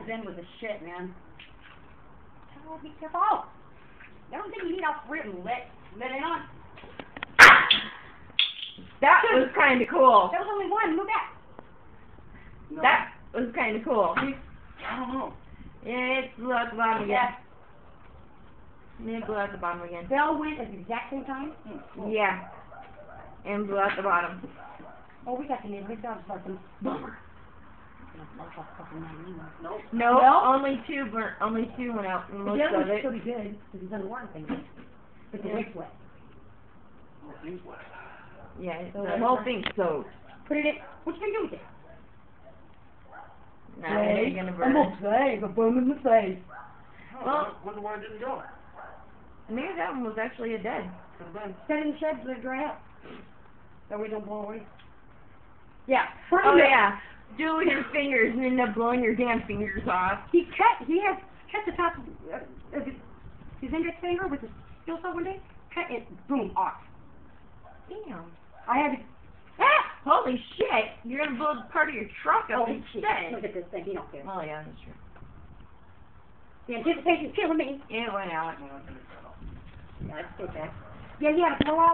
Then with the shit, man. Oh, be careful. I don't think you need all three of them lit it on. That was kind of cool. That was only one. Move back. No. That was kind of cool. I don't know. Yeah, it blew out the bottom again. Yeah. It blew out the bottom again. They all went at the exact same time? Oh. Yeah. And blew out the bottom. Oh, we got the neighborhood dogs barking. Bummer. No, only two went out. The other one's still be good because he's underwater thing. But the wing's wet. Yeah, the whole thing's soaked. Put it in. What you gonna do with it? Nah, it's gonna burn. I'm gonna say, a boom in the face. Well, wonder why it didn't go. Maybe that one was actually a dead. Set in the shed, let it dry out. That way don't blow away. Yeah. Oh yeah. Do it with your fingers and end up blowing your damn fingers off. He has cut the top of his index finger with a steel saw one day. Cut it, boom, off. Damn. I had to. Ah! Holy shit! You're gonna blow part of your truck up Holy shit! instead. Look at this thing. You don't care. Oh yeah, that's true. The anticipation's killing me. It went out. Yeah, let's take that. Yeah, he had a blowout.